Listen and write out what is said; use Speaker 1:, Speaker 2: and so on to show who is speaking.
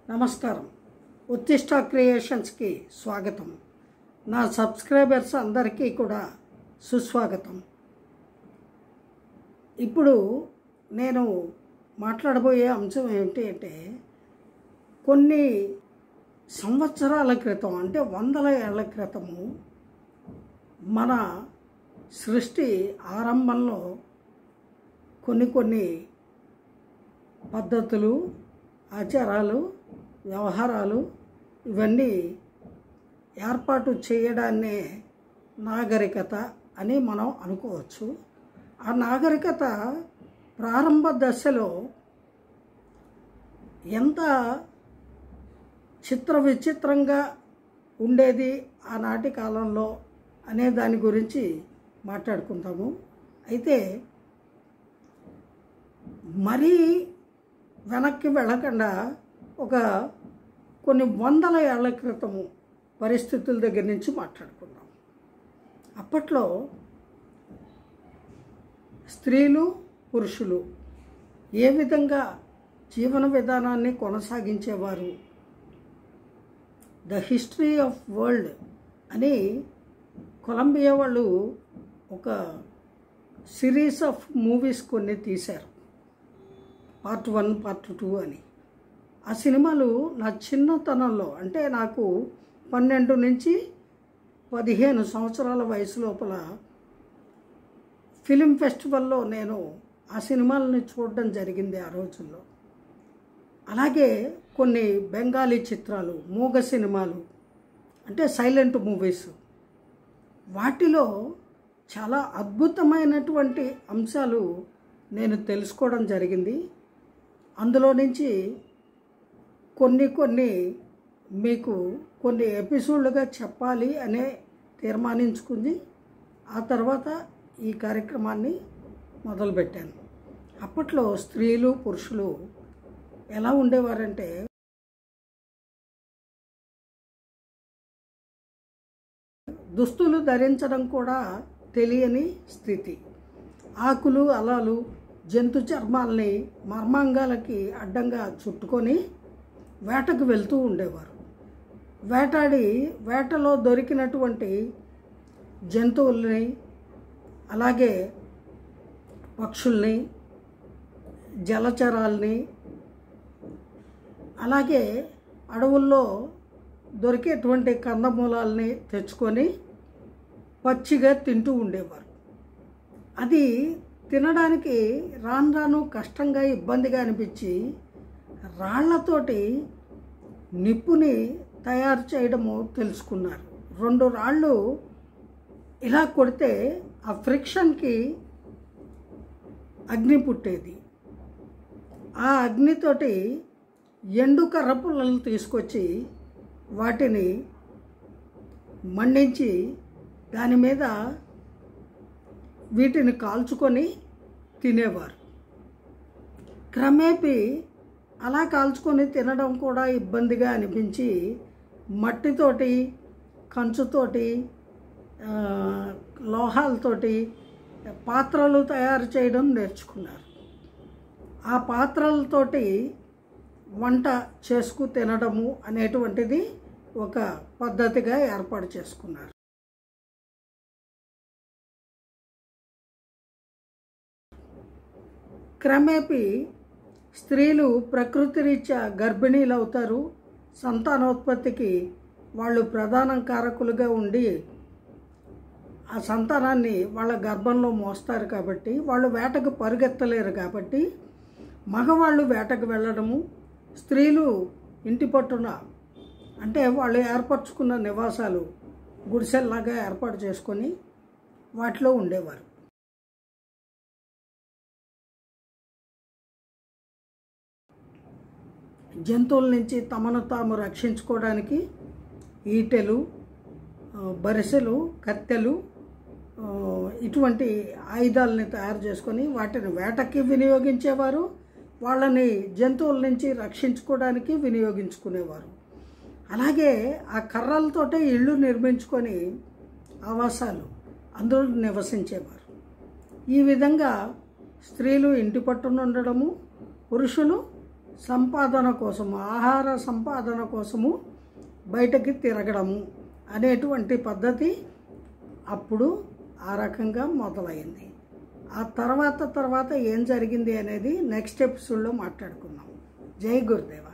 Speaker 1: నమస్కారం. ఉత్తిష్ట క్రియేషన్స్కి స్వాగతం. నా సబ్స్క్రైబర్స్ అందరికీ కూడా సుస్వాగతం. ఇప్పుడు నేను మాట్లాడబోయే అంశం ఏమిటి అంటే, కొన్ని సంవత్సరాల క్రితం, అంటే 100 ఏళ్ల క్రితము మన సృష్టి ఆరంభంలో కొన్ని పద్ధతులు, ఆచారాలు, వ్యవహారాలు ఇవన్నీ ఏర్పాటు చేయడాన్నే నాగరికత అని మనం అనుకోవచ్చు. ఆ నాగరికత ప్రారంభ దశలో ఎంత చిత్ర విచిత్రంగా ఉండేది ఆనాటి కాలంలో అనే దాని గురించి మాట్లాడుకుంటాము. అయితే మరీ వెనక్కి వెళ్ళకుండా కొన్ని 100 ఏళ్ల క్రితము పరిస్థితుల దగ్గర నుంచి మాట్లాడుకుందాం. అప్పట్లో స్త్రీలు, పురుషులు ఏ విధంగా జీవన విధానాన్ని కొనసాగించేవారు, ద హిస్టరీ ఆఫ్ వరల్డ్ అని కొలంబియా వాళ్ళు ఒక సిరీస్ ఆఫ్ మూవీస్ కొన్ని తీశారు, పార్ట్ 1, పార్ట్ 2 అని. ఆ సినిమాలు నా చిన్నతనంలో, అంటే నాకు 12 నుంచి 15 సంవత్సరాల వయసు లోపల ఫిలిం ఫెస్టివల్లో నేను ఆ సినిమాలని చూడడం జరిగింది ఆ రోజుల్లో. అలాగే కొన్ని బెంగాలీ చిత్రాలు, మూగ సినిమాలు, అంటే సైలెంట్ మూవీస్, వాటిలో చాలా అద్భుతమైనటువంటి అంశాలు నేను తెలుసుకోవడం జరిగింది. అందులో నుంచి కొన్ని మీకు కొన్ని ఎపిసోడ్లుగా చెప్పాలి అనే తీర్మానించుకుంది. ఆ తర్వాత ఈ కార్యక్రమాన్ని మొదలుపెట్టాను. అప్పట్లో స్త్రీలు, పురుషులు ఎలా ఉండేవారంటే, దుస్తులు ధరించడం కూడా తెలియని స్థితి. ఆకులు, అలాలు, జంతు చర్మాలని మర్మాంగాలకి అడ్డంగా చుట్టుకొని వేటకు వెళ్తూ ఉండేవారు. వేటలో దొరికినటువంటి జంతువుల్ని, అలాగే పక్షుల్ని, జలచరాల్ని, అలాగే అడవుల్లో దొరికేటువంటి కందమూలాల్ని తెచ్చుకొని పచ్చిగా తింటూ ఉండేవారు. అది తినడానికి రాను కష్టంగా, ఇబ్బందిగా అనిపించి రాళ్లతోటి నిప్పుని తయారు చేయడము తెలుసుకున్నారు. 2 రాళ్ళు ఇలా కొడితే ఆ ఫ్రిక్షన్కి అగ్ని పుట్టేది. ఆ అగ్నితోటి ఎండు కర్రపుల్లలు తీసుకొచ్చి వాటిని మండించి దాని మీద వీటిని కాల్చుకొని తినేవారు. క్రమేపీ అలా కాల్చుకొని తినడం కూడా ఇబ్బందిగా అనిపించి మట్టితోటి, కంచుతోటి, లోహాలతోటి పాత్రలు తయారు చేయడం నేర్చుకున్నారు. ఆ పాత్రలతోటి వంట చేసుకు తినడము అనేటువంటిది ఒక పద్ధతిగా ఏర్పాటు చేసుకున్నారు. క్రమేపీ స్త్రీలు ప్రకృతి రీత్యా గర్భిణీలు అవుతారు. సంతానోత్పత్తికి వాళ్ళు ప్రధాన కారకులుగా ఉండి ఆ సంతానాన్ని వాళ్ళ గర్భంలో మోస్తారు. కాబట్టి వాళ్ళు వేటకు పరుగెత్తలేరు. కాబట్టి మగవాళ్ళు వేటకు వెళ్ళడము, స్త్రీలు ఇంటి పట్టున, అంటే వాళ్ళు ఏర్పరచుకున్న నివాసాలు గుడిసెల్లాగా ఏర్పాటు చేసుకొని వాటిలో ఉండేవారు. జంతువుల నుంచి తమను తాము రక్షించుకోవడానికి ఈటెలు, బరిసెలు, కత్తెలు, ఇటువంటి ఆయుధాలని తయారు చేసుకొని వాటిని వేటకి వినియోగించేవారు. వాళ్ళని జంతువుల నుంచి రక్షించుకోవడానికి వినియోగించుకునేవారు. అలాగే ఆ కర్రలతోటే ఇళ్ళు నిర్మించుకొని ఆవాసాలు, అందులో నివసించేవారు. ఈ విధంగా స్త్రీలు ఇంటి పట్టున ఉండడము, పురుషులు సంపాదన కోసము, ఆహార సంపాదన కోసము బయటకి తిరగడము అనేటువంటి పద్ధతి అప్పుడు ఆ రకంగా మొదలైంది. ఆ తర్వాత ఏం జరిగింది అనేది నెక్స్ట్ ఎపిసోడ్లో మాట్లాడుకుందాం. జై గురుదేవ.